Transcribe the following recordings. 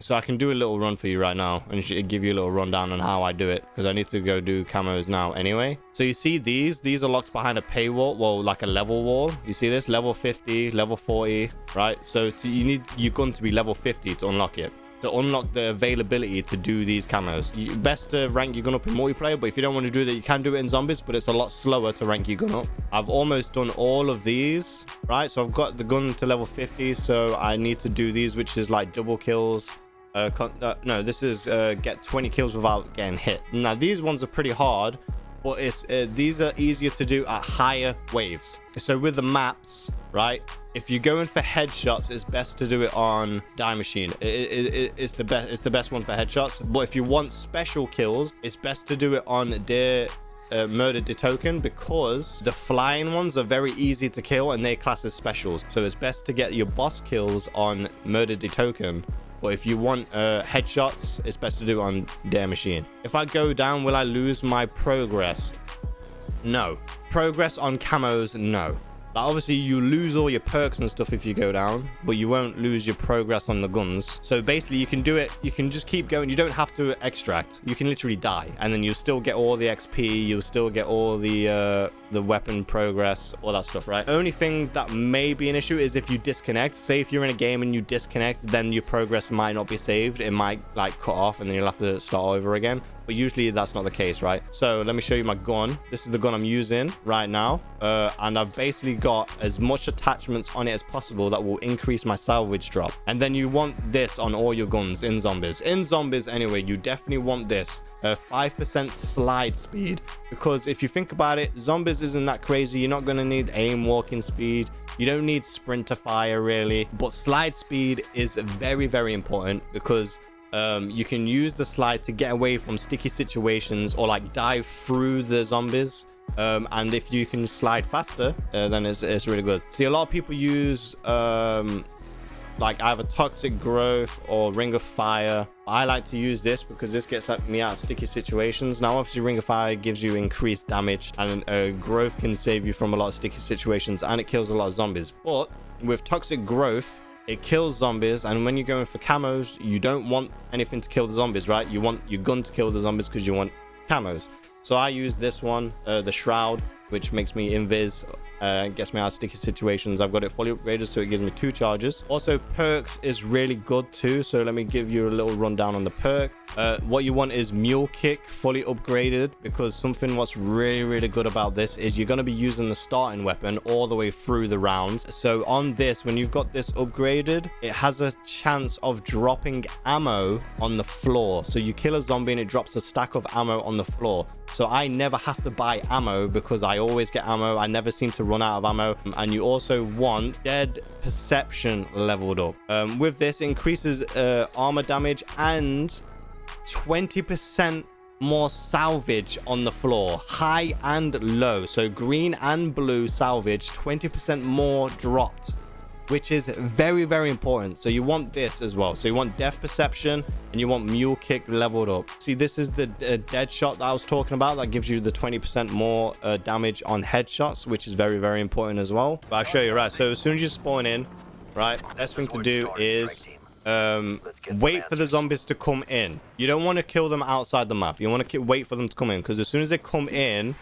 So I can do a little run for you right now and give you a little rundown on how I do it, because I need to go do camos now anyway. So you see these are locked behind a paywall, well, like a level wall. You see this? Level 50, level 40, right? So you need your gun to be level 50 to unlock it. To unlock the availability to do these camos. Best to rank your gun up in multiplayer, but if you don't want to do that, you can do it in zombies, but it's a lot slower to rank your gun up. I've almost done all of these, right? So I've got the gun to level 50, so I need to do these, which is like double kills. No, this is get 20 kills without getting hit. Now these ones are pretty hard, but these are easier to do at higher waves. So with the maps, right, if you're going for headshots, it's best to do it on Die Machine. It's the best one for headshots. But if you want special kills, it's best to do it on Murder de Token, because the flying ones are very easy to kill and they class as specials. So it's best to get your boss kills on Murder de Token. But if you want headshots, it's best to do it on Die Machine. If I go down, will I lose my progress? No. Progress on camos, no. Like, obviously, you lose all your perks and stuff if you go down, but you won't lose your progress on the guns. So basically, you can do it. You can just keep going. You don't have to extract. You can literally die, and then you'll still get all the XP. You'll still get all the weapon progress, all that stuff, right? Only thing that may be an issue is if you disconnect. Say if you're in a game and you disconnect, then your progress might not be saved. It might like cut off, and then you'll have to start over again. But usually that's not the case, right? So let me show you my gun. This is the gun I'm using right now. And I've basically got as much attachments on it as possible that will increase my salvage drop. And then you want this on all your guns in zombies. In zombies anyway, you definitely want this. 5% slide speed. Because if you think about it, zombies isn't that crazy. You're not going to need aim walking speed. You don't need sprinter fire really. But slide speed is very, very important, because you can use the slide to get away from sticky situations or like dive through the zombies. And if you can slide faster, then it's really good. See, a lot of people use like either toxic growth or ring of fire. I like to use this because this gets me out of sticky situations. Now obviously ring of fire gives you increased damage, and growth can save you from a lot of sticky situations, and it kills a lot of zombies. But with toxic growth, it kills zombies, and when you're going for camos, you don't want anything to kill the zombies, right? You want your gun to kill the zombies because you want camos. So I use this one, the Shroud, which makes me invis, gets me out of sticky situations. I've got it fully upgraded, so it gives me 2 charges. Also, perks is really good too, so let me give you a little rundown on the perk. What you want is Mule Kick fully upgraded, because something what's really good about this is you're going to be using the starting weapon all the way through the rounds. So on this, when you've got this upgraded, it has a chance of dropping ammo on the floor. So you kill a zombie and it drops a stack of ammo on the floor. So I never have to buy ammo because I always get ammo. I never seem to run out of ammo. And you also want Dead Perception leveled up. With this, it increases armor damage and 20% more salvage on the floor, high and low. So green and blue salvage, 20% more dropped, which is very important. So you want this as well. So you want Death Perception and you want Mule Kick leveled up. See, this is the dead shot that I was talking about, that gives you the 20% more damage on headshots, which is very important as well. But I'll show you, right? So as soon as you spawn in, right, best thing to do is wait for the zombies to come in. You don't want to kill them outside the map. You want to wait for them to come in, because as soon as they come in,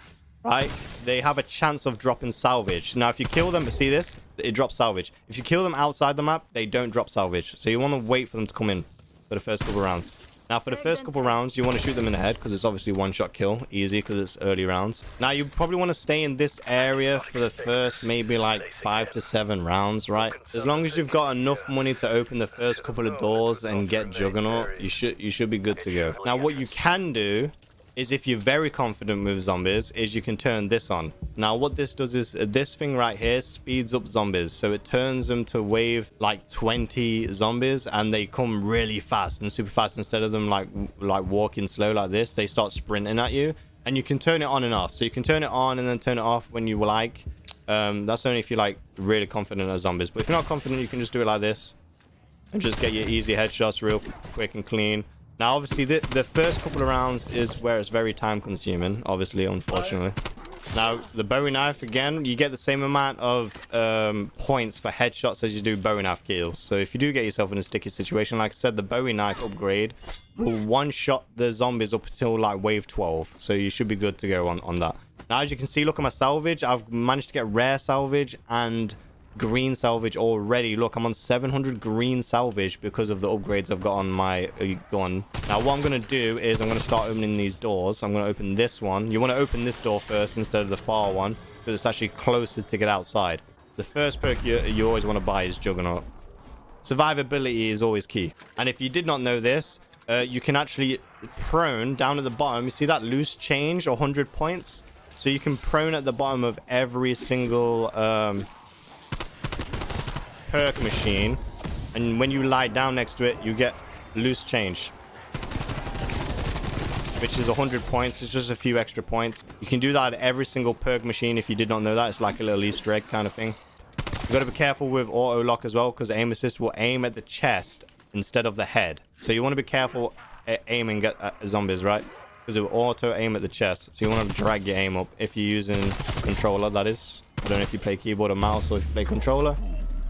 right, they have a chance of dropping salvage. Now if you kill them, see this, it drops salvage. If you kill them outside the map, they don't drop salvage. So you want to wait for them to come in for the first couple rounds. Now for the first couple rounds, you want to shoot them in the head, because it's obviously one-shot kill, easy, because it's early rounds. Now you probably want to stay in this area for the first maybe like 5 to 7 rounds, right? As long as you've got enough money to open the first couple of doors and get Juggernaut, you should be good to go. Now what you can do is, if you're very confident with zombies, is you can turn this on. Now what this does is, this thing right here speeds up zombies, so it turns them to wave like 20 zombies, and they come really fast and super fast. Instead of them like walking slow like this, they start sprinting at you. And you can turn it on and off, so you can turn it on and then turn it off when you like. That's only if you're like really confident of zombies, but if you're not confident, you can just do it like this and just get your easy headshots real quick and clean. Now obviously the first couple of rounds is where it's very time consuming, obviously, unfortunately. Now, the Bowie knife, again, you get the same amount of points for headshots as you do Bowie knife kills. So if you do get yourself in a sticky situation, like I said, the Bowie knife upgrade will one-shot the zombies up until like wave 12. So you should be good to go on that. Now, as you can see, look at my salvage. I've managed to get rare salvage and green salvage already. Look, I'm on 700 green salvage because of the upgrades I've got on my gun. Now what I'm going to do is I'm going to start opening these doors. I'm going to open this one. You want to open this door first instead of the far one because it's actually closer to get outside. The first perk you always want to buy is Juggernaut. Survivability is always key. And if you did not know this, you can actually prone down at the bottom. You see that loose change, 100 points? So you can prone at the bottom of every single perk machine, and when you lie down next to it, you get loose change, which is 100 points. It's just a few extra points. You can do that at every single perk machine. If you did not know that, it's like a little Easter egg kind of thing. You got to be careful with auto lock as well, because aim assist will aim at the chest instead of the head. So you want to be careful at aiming at zombies, right? Because it will auto aim at the chest. So you want to drag your aim up if you're using controller, that is. I don't know if you play keyboard or mouse or if you play controller.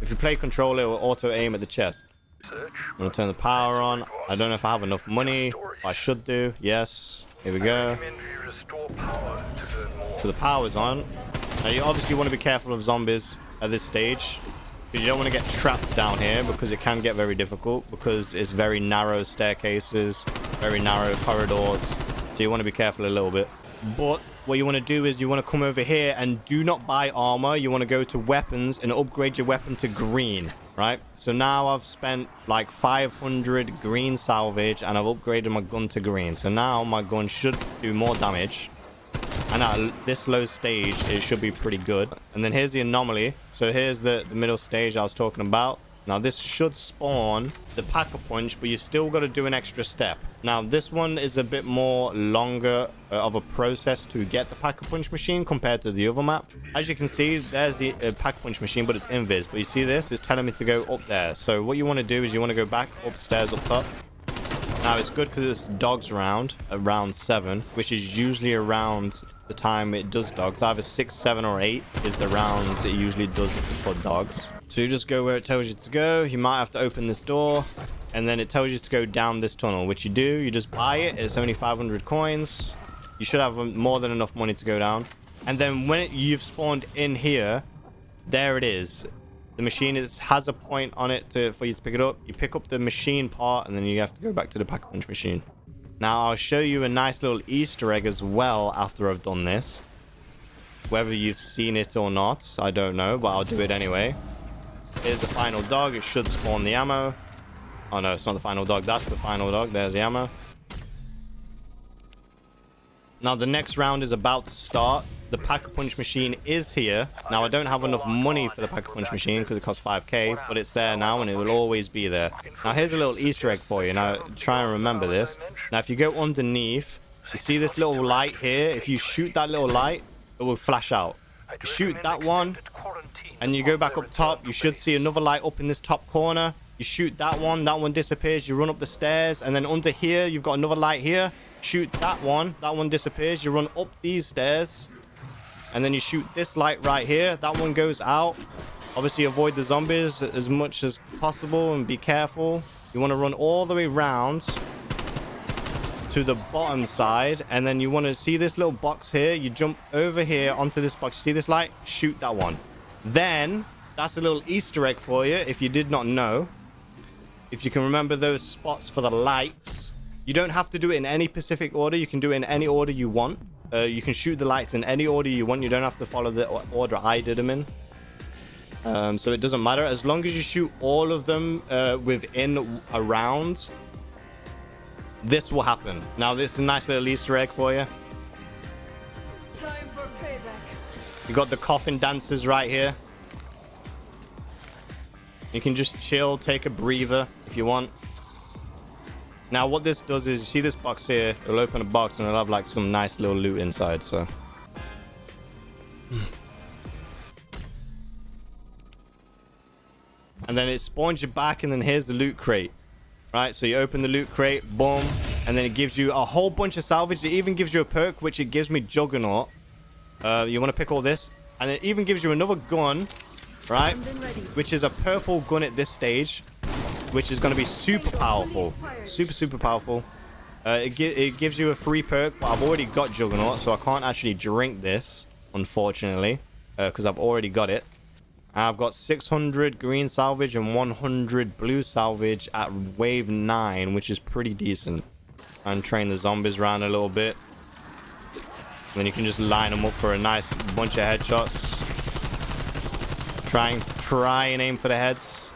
If you play controller, it will auto aim at the chest. I'm going to turn the power on. I don't know if I have enough money. I should do. Yes. Here we go. So the power's on. Now you obviously want to be careful of zombies at this stage, because you don't want to get trapped down here, because it can get very difficult, because it's very narrow staircases, very narrow corridors. So you want to be careful a little bit. But what you want to do is you want to come over here and do not buy armor. You want to go to weapons and upgrade your weapon to green, right? So now I've spent like 500 green salvage and I've upgraded my gun to green. So now my gun should do more damage. And at this low stage, it should be pretty good. And then here's the anomaly. So here's the middle stage I was talking about. Now this should spawn the Pack-a-Punch, but you still got to do an extra step. Now this one is a bit more longer of a process to get the Pack-a-Punch machine compared to the other map. As you can see, there's the Pack-a-Punch machine, but it's invis. But you see this? It's telling me to go up there. So what you want to do is you want to go back upstairs up top. Now it's good because it's dogs around 7, which is usually around the time it does dogs. Either 6, 7, or 8 is the rounds it usually does for dogs. So you just go where it tells you to go. You might have to open this door, and then it tells you to go down this tunnel, which you do. You just buy it. It's only 500 coins. You should have more than enough money to go down. And then when you've spawned in here, there it is. The machine has a point on it for you to pick it up. You pick up the machine part, and then you have to go back to the Pack-a-Punch machine. Now I'll show you a nice little Easter egg as well after I've done this. Whether you've seen it or not, I don't know, but I'll do it anyway. Here's the final dog. It should spawn the ammo. Oh no, it's not the final dog. That's the final dog. There's the ammo. Now the next round is about to start. The Pack-a-Punch machine is here. Now I don't have enough money for the Pack-a-Punch machine because it costs 5k, but it's there now and it will always be there. Now here's a little Easter egg for you. Now try and remember this. Now if you go underneath, you see this little light here? If you shoot that little light, it will flash out. You shoot that one and you go back up top, you should see another light up in this top corner. You shoot that one disappears. You run up the stairs, and then under here you've got another light here. Shoot that one disappears. You run up these stairs, and then you shoot this light right here. That one goes out. Obviously avoid the zombies as much as possible and be careful. You want to run all the way around to the bottom side, and then you want to see this little box here. You jump over here onto this box. You see this light? Shoot that one. Then that's a little Easter egg for you if you did not know. If you can remember those spots for the lights, you don't have to do it in any specific order. You can do it in any order you want. You can shoot the lights in any order you want. You don't have to follow the order I did them in. So it doesn't matter. As long as you shoot all of them within a round, this will happen. Now this is a nice little Easter egg for you. Time for payback. You got the coffin dancers right here. You can just chill, take a breather if you want. Now what this does is, you see this box here, it'll open a box and it'll have like some nice little loot inside, so. And then it spawns you back, and then here's the loot crate. Right, so you open the loot crate, boom, and then it gives you a whole bunch of salvage. It even gives you a perk, which it gives me Juggernaut. You want to pick all this, and it even gives you another gun, right? Which is a purple gun at this stage, which is going to be super powerful. Super powerful. It gives you a free perk, but I've already got Juggernaut, so I can't actually drink this, unfortunately, because I've already got it. I've got 600 green salvage and 100 blue salvage at wave 9, which is pretty decent. And train the zombies around a little bit. And then you can just line them up for a nice bunch of headshots. Try and aim for the heads.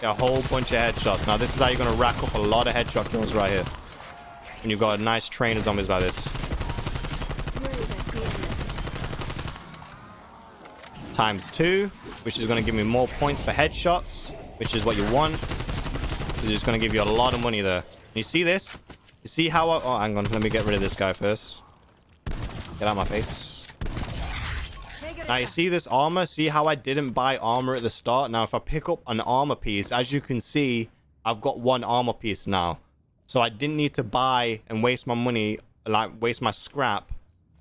Get a whole bunch of headshots. Now this is how you're going to rack up a lot of headshot kills right here. And you've got a nice train of zombies like this. ×2, which is going to give me more points for headshots, which is what you want. It's just going to give you a lot of money there. You see this? You see how oh, hang on. Let me get rid of this guy first. Get out of my face. Now, you see this armor? See how I didn't buy armor at the start? Now, if I pick up an armor piece, as you can see, I've got one armor piece now. So I didn't need to buy and waste my money, like waste my scrap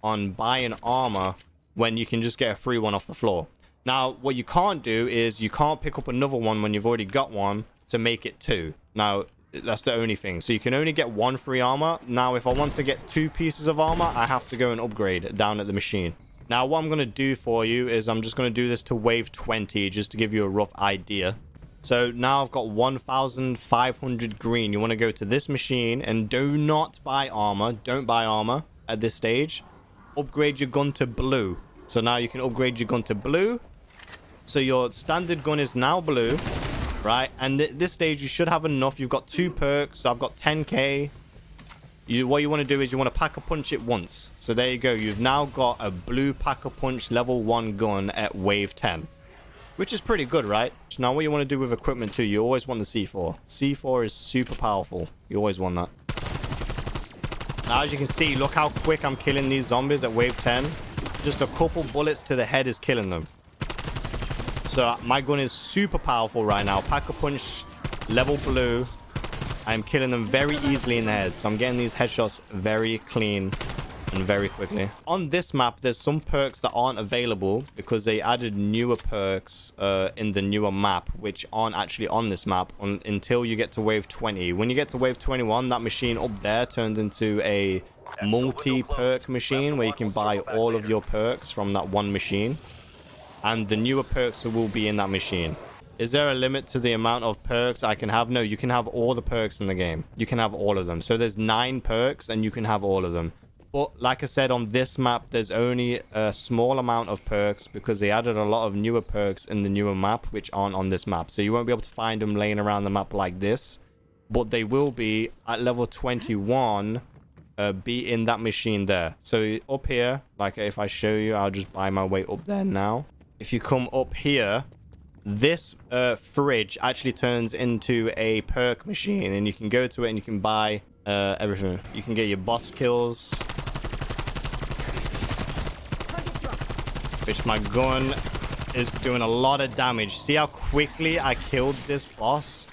on buying armor when you can just get a free one off the floor. Now, what you can't do is you can't pick up another one when you've already got one to make it 2. Now, that's the only thing. So you can only get 1 free armor. Now, if I want to get 2 pieces of armor, I have to go and upgrade down at the machine. Now, what I'm going to do for you is I'm just going to do this to wave 20 just to give you a rough idea. So now I've got 1,500 green. You want to go to this machine and do not buy armor. Don't buy armor at this stage. Upgrade your gun to blue. So now you can upgrade your gun to blue. So your standard gun is now blue, right? And at this stage, you should have enough. You've got 2 perks. So I've got 10k. What you want to do is you want to pack-a-punch it once. So there you go. You've now got a blue pack-a-punch level 1 gun at wave 10. Which is pretty good, right? Now what you want to do with equipment too, you always want the C4. C4 is super powerful. You always want that. Now as you can see, look how quick I'm killing these zombies at wave 10. Just a couple bullets to the head is killing them. So my gun is super powerful right now. Pack-a-punch, level blue. I'm killing them very easily in the head. So I'm getting these headshots very clean and very quickly. On this map, there's some perks that aren't available because they added newer perks in the newer map, which aren't actually on this map until you get to wave 20. When you get to wave 21, that machine up there turns into a multi-perk machine where you can buy all of your perks from that one machine. And the newer perks will be in that machine. Is there a limit to the amount of perks I can have? No, you can have all the perks in the game. You can have all of them. So there's 9 perks and you can have all of them. But like I said, on this map, there's only a small amount of perks because they added a lot of newer perks in the newer map, which aren't on this map. So you won't be able to find them laying around the map like this. But they will be at level 21, be in that machine there. So up here, like if I show you, I'll just buy my way up there now. If you come up here, this fridge actually turns into a perk machine. And you can go to it and you can buy everything. You can get your boss kills. Which my gun is doing a lot of damage. See how quickly I killed this boss?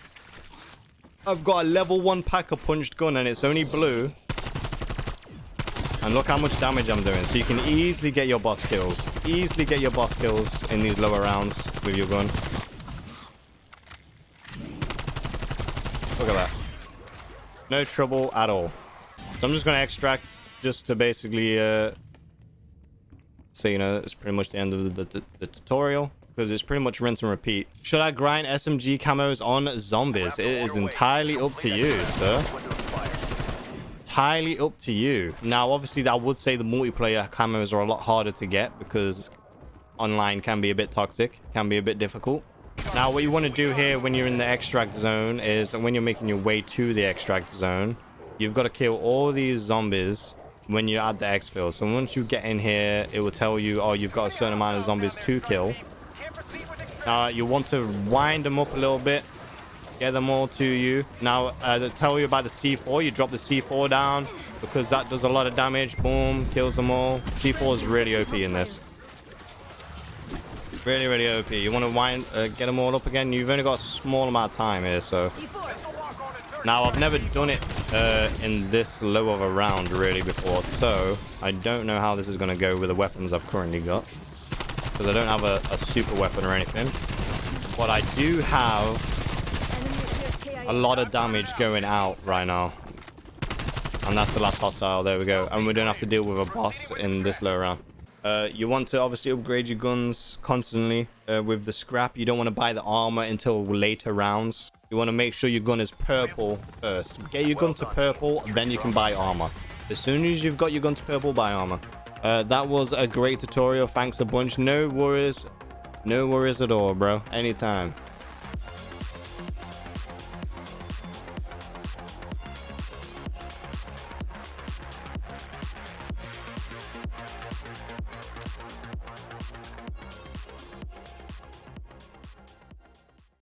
I've got a level 1 pack-a-punched gun and it's only blue. And look how much damage I'm doing. So you can easily get your boss kills. Easily get your boss kills in these lower rounds with your gun. Look at that. No trouble at all. So I'm just going to extract just to basically... so, you know, it's pretty much the end of the tutorial. Because it's pretty much rinse and repeat. Should I grind SMG camos on zombies? It is entirely up to you, sir. Entirely up to you. Now, obviously, I would say the multiplayer camos are a lot harder to get. Because online can be a bit toxic. Can be a bit difficult. Now, what you want to do here when you're in the extract zone is... when you're making your way to the extract zone... you've got to kill all these zombies... when you're at the exfil. So once you get in here, it will tell you, oh, you've got a certain amount of zombies to kill. You want to wind them up a little bit, get them all to you. Now, they tell you about the C4. You drop the C4 down because that does a lot of damage. Boom, kills them all. C4 is really OP in this. Really, really OP. You want to wind, get them all up again. You've only got a small amount of time here, so Now, I've never done it in this low of a round really before, so I don't know how this is going to go with the weapons I've currently got, because I don't have a super weapon or anything. But I do have a lot of damage going out right now. And that's the last hostile. There we go. And we don't have to deal with a boss in this low round. You want to obviously upgrade your guns constantly with the scrap. You don't want to buy the armor until later rounds. You want to make sure your gun is purple first. Get your gun to purple, then you can buy armor. As soon as you've got your gun to purple, buy armor. That was a great tutorial. Thanks a bunch. No worries. No worries at all, bro. Anytime.